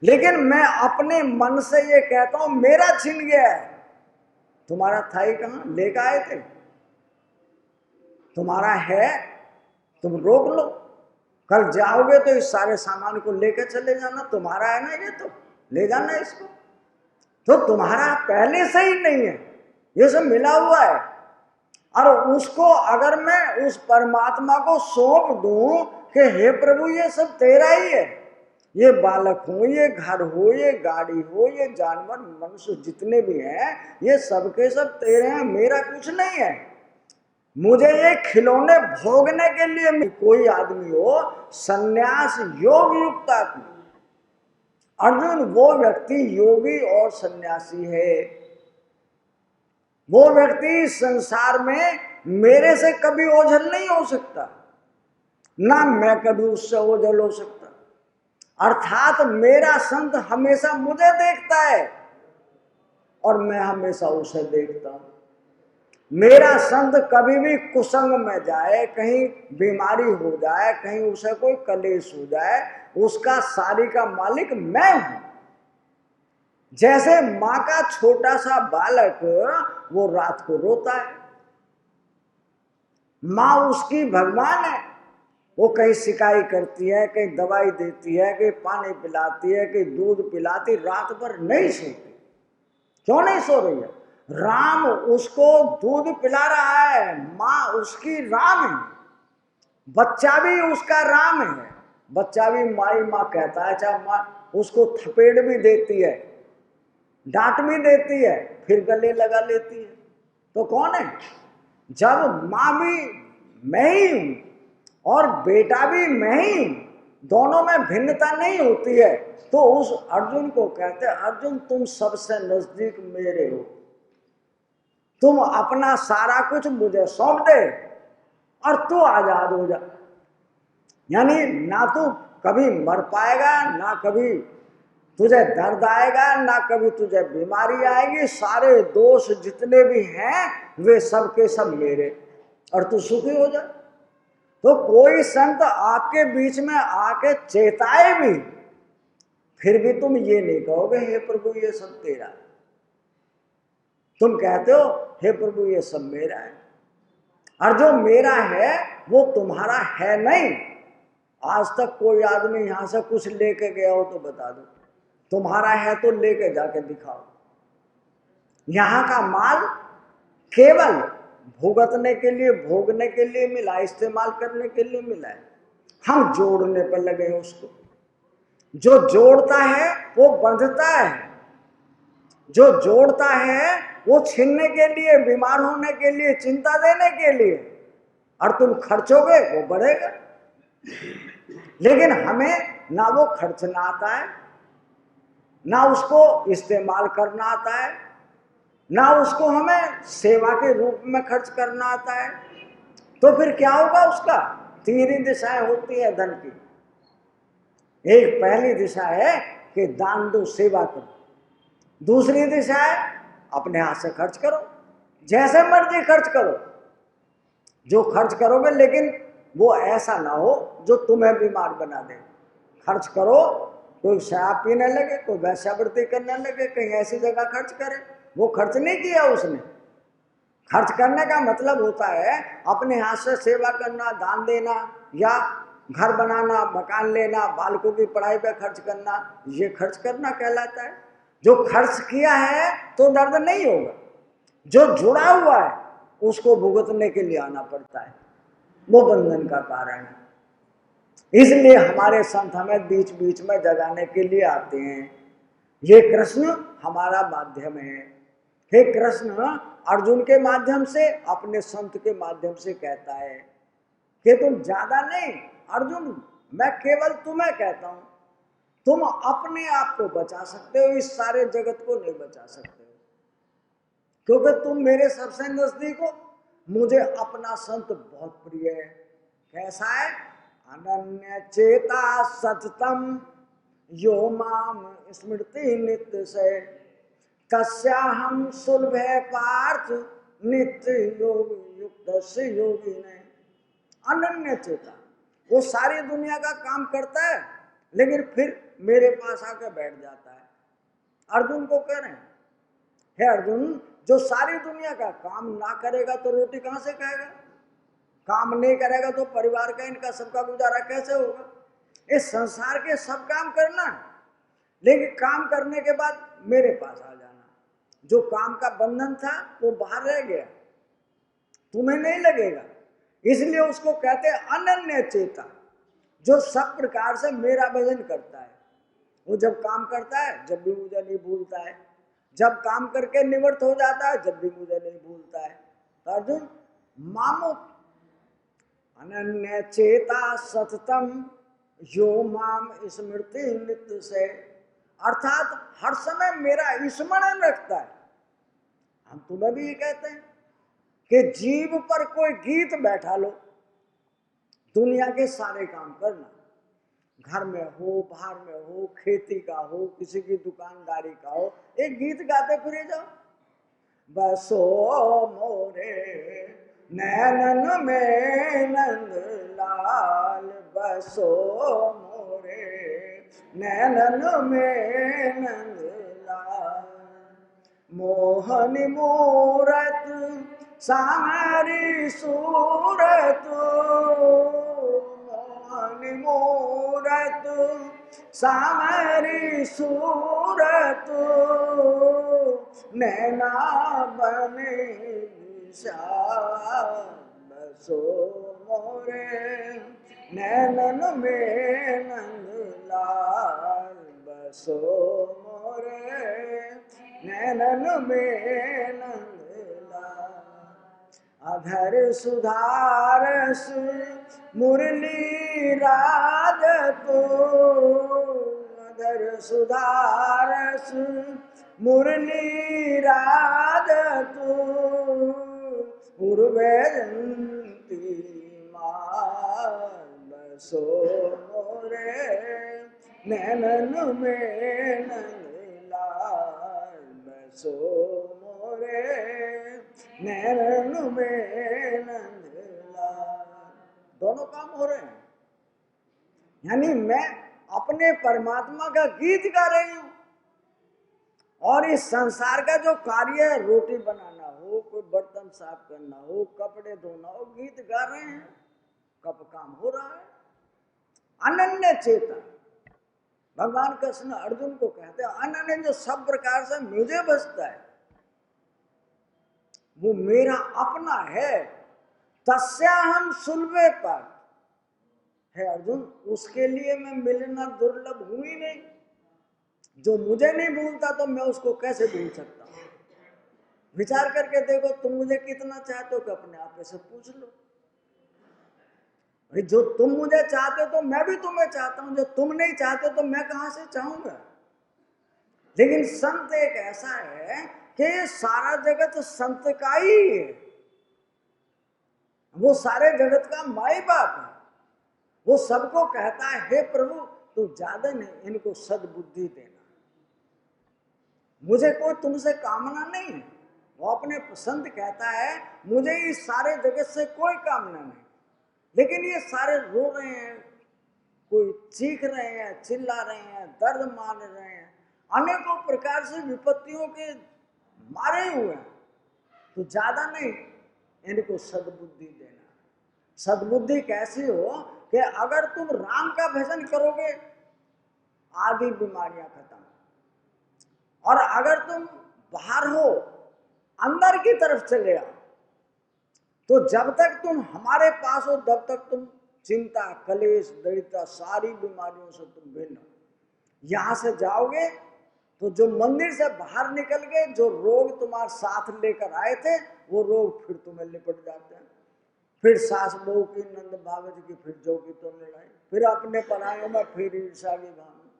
लेकिन मैं अपने मन से ये कहता हूं मेरा छिन गया है। तुम्हारा था ही कहां, लेकर आए थे? तुम्हारा है, तुम रोक लो, कल जाओगे तो इस सारे सामान को लेकर चले जाना, तुम्हारा है ना, ये तो ले जाना इसको। तो तुम्हारा पहले से ही नहीं है, ये सब मिला हुआ है। और उसको अगर मैं उस परमात्मा को सौंप दूं कि हे प्रभु ये सब तेरा ही है, ये बालक हो, ये घर हो, ये गाड़ी हो, ये जानवर मनुष्य जितने भी हैं ये सब के सब तेरे हैं, मेरा कुछ नहीं है, मुझे ये खिलौने भोगने के लिए। कोई आदमी हो सन्यास योग युक्त आदमी, अर्जुन वो व्यक्ति योगी और सन्यासी है। वो व्यक्ति संसार में मेरे से कभी ओझल नहीं हो सकता, ना मैं कभी उससे ओझल हो सकता। अर्थात मेरा संत हमेशा मुझे देखता है और मैं हमेशा उसे देखता हूं। मेरा संत कभी भी कुसंग में जाए, कहीं बीमारी हो जाए, कहीं उसे कोई कलेश हो जाए, उसका सारी का मालिक मैं हूं। जैसे मां का छोटा सा बालक वो रात को रोता है, मां उसकी भगवान है, वो कहीं सिकाई करती है, कहीं दवाई देती है, कहीं पानी पिलाती है, कहीं दूध पिलाती, रात भर नहीं सोती। क्यों नहीं सो रही है? राम उसको दूध पिला रहा है, माँ उसकी राम है, बच्चा भी उसका राम है, बच्चा भी माई माँ कहता है, चाहे माँ उसको थपेड़ भी देती है, डांट भी देती है, फिर गले लगा लेती है। तो कौन है? जब माँ भी मैं ही हूं और बेटा भी मैं ही हूं, दोनों में भिन्नता नहीं होती है, तो उस अर्जुन को कहते हैं, अर्जुन तुम सबसे नजदीक मेरे हो, तुम अपना सारा कुछ मुझे सौंप दे और तू आजाद हो जा। यानी ना तू कभी मर पाएगा, ना कभी तुझे दर्द आएगा, ना कभी तुझे बीमारी आएगी, सारे दोष जितने भी हैं वे सब के सब मेरे, और तू सुखी हो जा। तो कोई संत आपके बीच में आके चेताए भी, फिर भी तुम ये नहीं कहोगे हे प्रभु ये सब तेरा है, तुम कहते हो हे प्रभु ये सब मेरा है। और जो मेरा है वो तुम्हारा है नहीं। आज तक कोई आदमी यहां से कुछ लेके गया हो तो बता दो, तुम्हारा है तो लेके जाके दिखाओ। यहां का माल केवल भुगतने के लिए, भोगने के लिए मिला, इस्तेमाल करने के लिए मिला है, हम जोड़ने पर लगे हैं उसको। जो जोड़ता है वो बंधता है, जो जोड़ता है वो छीनने के लिए, बीमार होने के लिए, चिंता देने के लिए, और तुम खर्चोगे वो बढ़ेगा। लेकिन हमें ना वो खर्चना आता है, ना उसको इस्तेमाल करना आता है, ना उसको हमें सेवा के रूप में खर्च करना आता है। तो फिर क्या होगा उसका? 3 ही दिशाएं होती है धन की। एक पहली दिशा है कि दान दो, सेवा करो। दूसरी दिशा है अपने हाथ से खर्च करो, जैसे मर्जी खर्च करो, जो खर्च करोगे, लेकिन वो ऐसा ना हो जो तुम्हें बीमार बना दे। खर्च करो, कोई शराब पीने लगे, कोई वैश्यावृत्ति करने लगे, कहीं ऐसी जगह खर्च करे, वो खर्च नहीं किया उसने। खर्च करने का मतलब होता है अपने हाथ से सेवा करना, दान देना, या घर बनाना, मकान लेना, बालकों की पढ़ाई पे खर्च करना, ये खर्च करना कहलाता है। जो खर्च किया है तो दर्द नहीं होगा, जो जुड़ा हुआ है उसको भुगतने के लिए आना पड़ता है, वो बंधन का कारण है। इसलिए हमारे संत हमें बीच बीच में जगाने के लिए आते हैं। ये कृष्ण हमारा माध्यम है। हे कृष्ण अर्जुन के माध्यम से, अपने संत के माध्यम से कहता है कि तुम ज्यादा नहीं अर्जुन, मैं केवल तुम्हें कहता हूं, तुम अपने आप को बचा सकते हो, इस सारे जगत को नहीं बचा सकते हो, क्योंकि तुम मेरे सबसे नजदीक हो। मुझे अपना संत बहुत प्रिय है। कैसा है? अनन्य चेता सततम यो माम स्मृति नित्य से, तस्याहं सुलभे पार्थ नित्य योग युक्त योगी ने। अनन्य चेता, वो सारी दुनिया का काम करता है लेकिन फिर मेरे पास आकर बैठ जाता है। अर्जुन को कह रहे हैं, हे अर्जुन, जो सारी दुनिया का काम ना करेगा तो रोटी कहां से खाएगा? काम नहीं करेगा तो परिवार का, इनका सबका गुजारा कैसे होगा? इस संसार के सब काम करना, लेकिन काम करने के बाद मेरे पास आ जाना। जो काम का बंधन था वो बाहर रह गया, तुम्हें नहीं लगेगा। इसलिए उसको कहते हैं अनन्य चेता, जो सब प्रकार से मेरा भजन करता है। वो जब काम करता है जब भी मुझे नहीं भूलता है, जब काम करके निवृत्त हो जाता है जब भी मुझे नहीं भूलता है। तो अर्जुन मामो अनन्य चेता सततम यो माम स्मृति नित्य से, अर्थात हर समय मेरा स्मरण रखता है। हम तुम्हें भी ये कहते हैं कि जीव पर कोई गीत बैठा लो, दुनिया के सारे काम करना, घर में हो, बाहर में हो, खेती का हो, किसी की दुकानदारी का हो, एक गीत गाते फिरे जाओ। बसो मोरे नैनन में नंद लाल, बसो मोरे नैनन में नंद लाल, मोहन मूरत सामरी सूरत, मोहन मूरत सामरी सूरत, नैना बने विशाल, बसो मोरे नैनन में नंद लाल, बसो मोरे नैनन में नंद लाल। अधर सुधारस मुरली राज तो, अधर सुधारस मुरली राज तो, उर्वैजंती माल, बसो मोरे नैनन में नंद लाल, बसो मोरे नैनन में नंद लाल। दोनों काम हो रहे हैं, यानी मैं अपने परमात्मा का गीत गा रही हूं, और इस संसार का जो कार्य है, रोटी बनाना हो, कोई बर्तन साफ करना हो, कपड़े धोना हो, गीत गा रहे हैं, कब काम हो रहा है। अनन्य चेता, भगवान कृष्ण अर्जुन को कहते हैं अनन्य, जो सब प्रकार से मुझे बसता है, वो मेरा अपना है। तस्या हम सुलभे पर, है अर्जुन, उसके लिए मैं मिलना दुर्लभ हूं ही नहीं। जो मुझे नहीं भूलता तो मैं उसको कैसे भूल सकता हूं? विचार करके देखो, तुम मुझे कितना चाहते हो कि अपने आप से पूछ लो। भाई जो तुम मुझे चाहते हो तो मैं भी तुम्हें चाहता हूं, जो तुम नहीं चाहते तो मैं कहां से चाहूंगा? लेकिन संत एक ऐसा है कि सारा जगत संत का ही है, वो सारे जगत का माई बाप है। वो सबको कहता है हे प्रभु तू ज्यादा नहीं, इनको सद्बुद्धि देना, मुझे कोई तुमसे कामना नहीं है। वो अपने संत कहता है मुझे इस सारे जगत से कोई कामना नहीं, लेकिन ये सारे रो रहे हैं, कोई चीख रहे हैं, चिल्ला रहे हैं, दर्द मान रहे हैं, अनेकों प्रकार से विपत्तियों के मारे हुए हैं। तो ज्यादा नहीं, इनको सद्बुद्धि देना। सद्बुद्धि कैसी हो कि अगर तुम राम का भजन करोगे आदि बीमारियां खत्म, और अगर तुम बाहर हो, अंदर की तरफ चले आओ, तो जब तक तुम हमारे पास हो तब तक तुम चिंता, कलेश, दरिद्रता, सारी बीमारियों से तुम भिन्न हो। यहां से जाओगे तो जो मंदिर से बाहर निकल गए, जो रोग तुम्हारे साथ लेकर आए थे, वो रोग फिर तुम्हें लिपट जाते हैं। फिर सास बहू की, नंद भावज की, फिर जो की तो लड़ाई, फिर अपने परायों में फिर ईर्षा की भावना।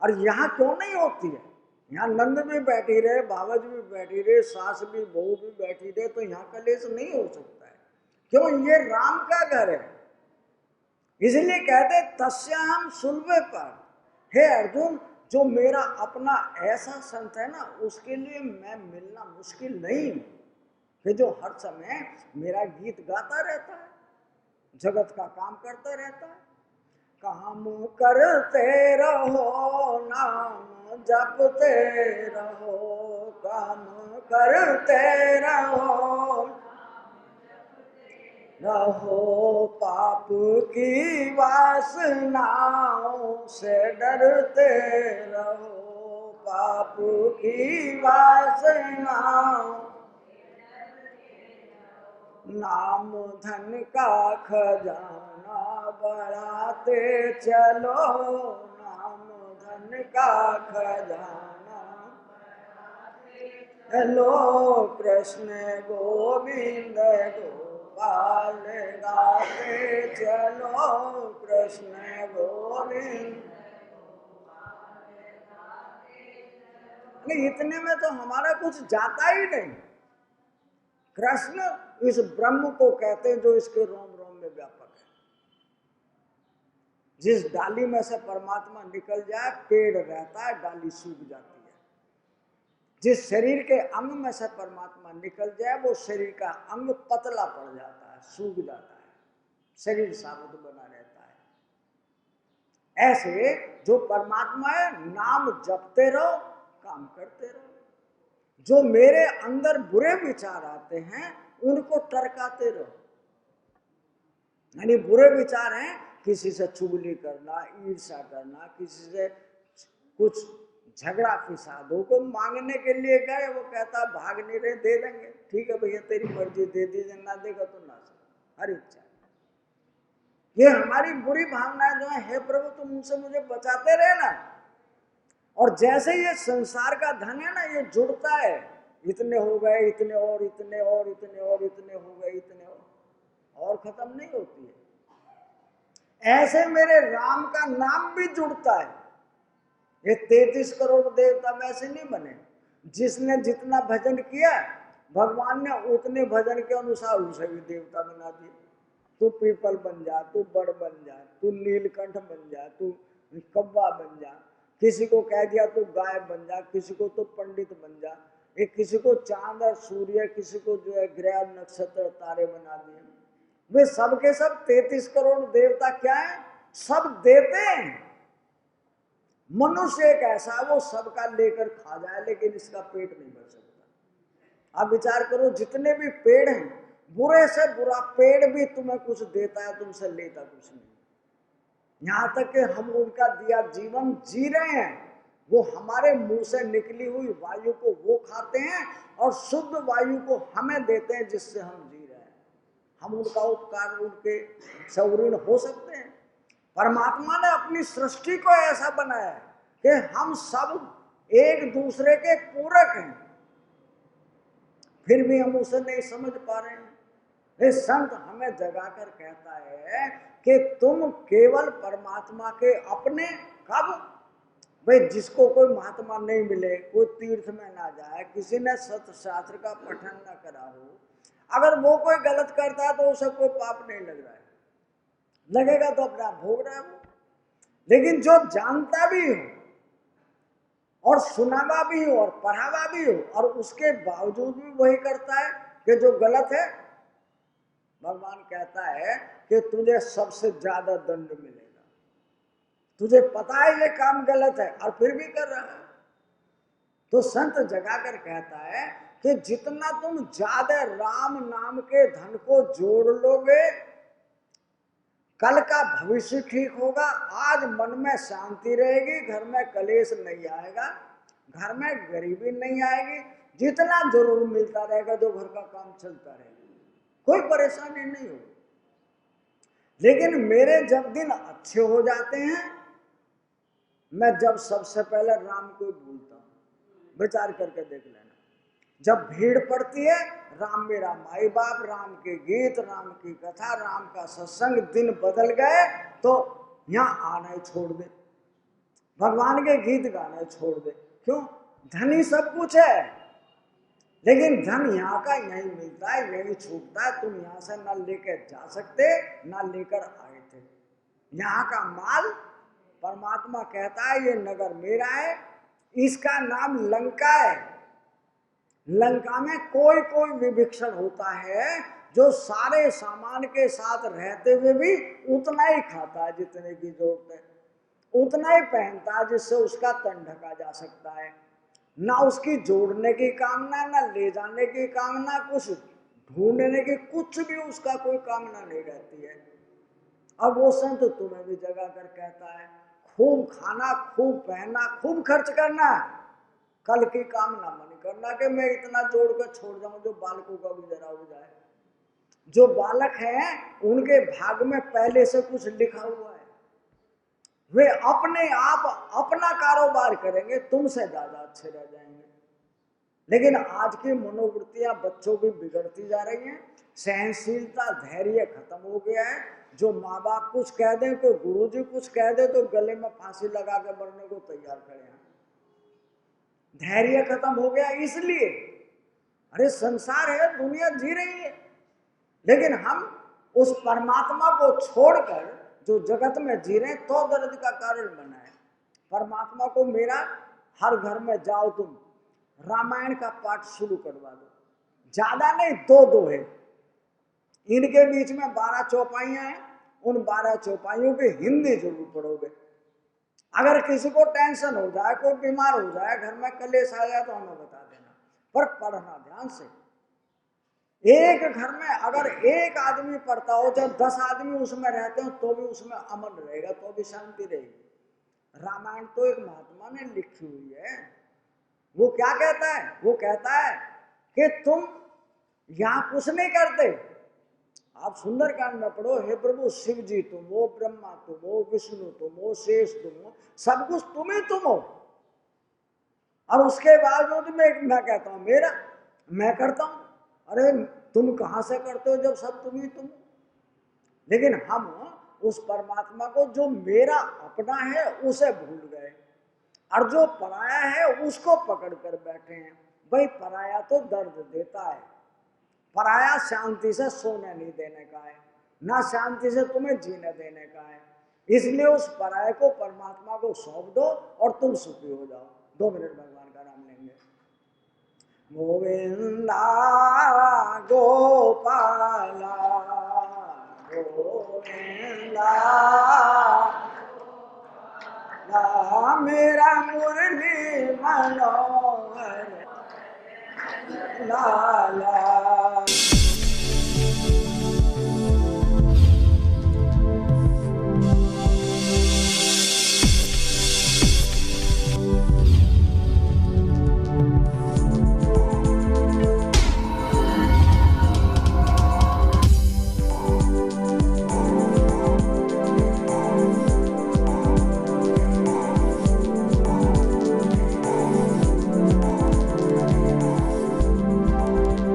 और यहाँ क्यों नहीं होती है? यहाँ नंद भी बैठी रहे, भावज भी बैठी रहे, सास भी बहू भी बैठी रहे, तो यहाँ कलेश नहीं हो सकता है। क्यों? ये राम का घर है। इसलिए कहते तस्याम सुलभे पर, हे अर्जुन, जो मेरा अपना ऐसा संत है ना, उसके लिए मैं मिलना मुश्किल नहीं, कि जो हर समय मेरा गीत गाता रहता है, जगत का काम करता रहता है। काम करते रहो, नाम जपते रहो, काम करते रहो, रहो पाप की वासनाओं से डरते रहो, पाप की वासनाओं, नाम धन का खजाना बढ़ाते चलो, नाम धन का खजाना, हेलो कृष्ण गोविंद गोपाल गाते चलो, कृष्ण गोविंद। नहीं, इतने में तो हमारा कुछ जाता ही नहीं। कृष्ण इस ब्रह्म को कहते हैं जो इसके रोम रोम में व्यापक है। जिस डाली में से परमात्मा निकल जाए, पेड़ रहता है, डाली सूख जाती है। जिस शरीर के अंग में से परमात्मा निकल जाए, वो शरीर का अंग पतला पड़ जाता है, सूख जाता है, शरीर साबुत बना रहता है। ऐसे जो परमात्मा है, नाम जपते रहो, काम करते रहो। जो मेरे अंदर बुरे विचार आते हैं, उनको टरकाते रहो। यानी बुरे विचार हैं, किसी से चुगली करना, ईर्ष्या करना, किसी से कुछ झगड़ा फिसाद हो, को मांगने के लिए गए, वो कहता भाग नहीं रहे, दे देंगे, ठीक है भैया तेरी मर्जी, दे दीजिए, ना देगा तो ना सके, हर इच्छा। ये हमारी बुरी भावनाएं जो है, हे प्रभु तुम उनसे मुझे बचाते रहे ना। और जैसे ये संसार का धन है ना, ये जुड़ता है, इतने हो गए, इतने और, इतने और, इतने और, इतने हो गए, इतने और खत्म नहीं होती है। ऐसे मेरे राम का नाम भी जुड़ता है। ये 33 करोड़ देवता वैसे नहीं बने। जिसने जितना भजन किया, भगवान ने उतने भजन के अनुसार उसे भी देवता बना दिए। तू पीपल बन जा, तू बड़ बन जा, तू नीलकंठ बन जा, तू कौवा बन जा, किसी को कह दिया तो गाय बन जा, किसी को तो पंडित बन जा, एक किसी को चांद और सूर्य, किसी को जो है ग्रह नक्षत्र तारे बना दिए। वे सब के सब 33 करोड़ देवता क्या है? सब देते हैं। मनुष्य एक ऐसा, वो सबका लेकर खा जाए, लेकिन इसका पेट नहीं भर सकता। आप विचार करो, जितने भी पेड़ हैं, बुरे से बुरा पेड़ भी तुम्हें कुछ देता है, तुमसे लेता कुछ नहीं। यहाँ तक कि हम उनका दिया जीवन जी रहे हैं, वो हमारे मुंह से निकली हुई वायु को वो खाते हैं और शुद्ध वायु को हमें देते हैं, जिससे हम जी रहे हैं। हम उनका उपकार, उनके सौऋण हो सकते हैं। परमात्मा ने अपनी सृष्टि को ऐसा बनाया है कि हम सब एक दूसरे के पूरक हैं, फिर भी हम उसे नहीं समझ पा रहे हैं। ये संत हमें जगाकर कहता है कि तुम केवल परमात्मा के अपने, कब? भाई जिसको कोई महात्मा नहीं मिले, कोई तीर्थ में ना जाए, किसी ने सत्य शास्त्र का पठन ना करा हो, अगर वो कोई गलत करता है तो उसे कोई पाप नहीं लग रहा है, लगेगा तो अपना भोग रहा है वो। लेकिन जो जानता भी हो और सुनावा भी हो और पढ़ावा भी हो, और उसके बावजूद भी वही करता है कि जो गलत है, भगवान कहता है कि तुझे सबसे ज्यादा दंड मिलेगा। तुझे पता है ये काम गलत है और फिर भी कर रहा है। तो संत जगाकर कहता है कि जितना तुम ज्यादा राम नाम के धन को जोड़ लोगे, कल का भविष्य ठीक होगा। आज मन में शांति रहेगी, घर में कलेश नहीं आएगा, घर में गरीबी नहीं आएगी, जितना जरूर मिलता रहेगा, जो घर का काम चलता रहेगा, कोई परेशानी नहीं होगी। लेकिन मेरे जब दिन अच्छे हो जाते हैं, मैं जब सबसे पहले राम को भूलता हूं। विचार करके देख लेना। जब भीड़ पड़ती है, राम मेरा माई बाप, राम के गीत, राम की कथा, राम का सत्संग, दिन बदल गए तो यहाँ आना ही छोड़ दे, भगवान के गीत गाना छोड़ दे। क्यों? धन ही सब कुछ है, लेकिन धन यहाँ का यही मिलता है, यही छूटता है। तुम यहाँ से ना लेकर जा सकते, ना लेकर आए थे। यहाँ का माल, परमात्मा कहता है ये नगर मेरा है, इसका नाम लंका है। लंका में कोई कोई विभीषण होता है जो सारे सामान के साथ रहते हुए भी उतना ही खाता है जितने की जरूरत है, उतना ही पहनता है जिससे उसका तन ढका जा सकता है। ना उसकी जोड़ने की कामना, ना ले जाने की कामना, कुछ ढूंढने की, कुछ भी उसका कोई कामना नहीं रहती है। अब वो संत तुम्हें भी जगा कर कहता है खूब खाना, खूब पहनना, खूब खर्च करना, कल की कामना मन करना कि मैं इतना जोड़ कर छोड़ जाऊं जो बालकों का गुजारा हो जाए। जो बालक हैं उनके भाग में पहले से कुछ लिखा हुआ है, वे अपने आप अपना कारोबार करेंगे, तुमसे ज्यादा अच्छे रह जाएंगे। लेकिन आज की मनोवृत्तियां बच्चों की बिगड़ती जा रही हैं, सहनशीलता, धैर्य खत्म हो गया है। जो माँ बाप कुछ कह दें, कोई गुरुजी कुछ कह दे तो गले में फांसी लगा के मरने को तैयार खड़े हैं। धैर्य खत्म हो गया। इसलिए अरे संसार है, दुनिया जी रही है, लेकिन हम उस परमात्मा को छोड़कर जो जगत में जी रहे तो दर्द का कारण बना है। परमात्मा को मेरा हर घर में जाओ, तुम रामायण का पाठ शुरू करवा दो, ज्यादा नहीं, दो है। इनके बीच में 12 चौपाइयां हैं, उन 12 चौपाइयों की हिंदी जरूर पढ़ोगे। अगर किसी को टेंशन हो जाए, कोई बीमार हो जाए, घर में कलेश आ जाए तो हमें बता देना, पर पढ़ना ध्यान से। एक घर में अगर एक आदमी पढ़ता हो, जब 10 आदमी उसमें रहते हो तो भी उसमें अमन रहेगा, तो भी शांति रहेगी। रामायण तो एक महात्मा ने लिखी हुई है। वो क्या कहता है? वो कहता है कि तुम यहां कुछ नहीं करते। आप सुंदरकांड में पढ़ो, हे प्रभु शिव जी तुम हो, ब्रह्मा तुम हो, विष्णु तुम हो, शेष तुम हो, सब कुछ तुम ही तुम हो। और उसके बावजूद मैं कहता हूं मेरा, मैं करता हूं। अरे तुम कहां से करते हो जब सब तुम ही तुम हो? लेकिन हम उस परमात्मा को जो मेरा अपना है उसे भूल गए, और जो पराया है उसको पकड़ कर बैठे हैं। भाई पराया तो दर्द देता है, पराया शांति से सोने नहीं देने का है, ना शांति से तुम्हें जीने देने का है। इसलिए उस पराये को, परमात्मा को सौंप दो और तुम सुखी हो जाओ। 2 मिनट भगवान का नाम लेंगे। गोविंदा गोपाला गोविंदा मेरा मुरली मनोहर लाला।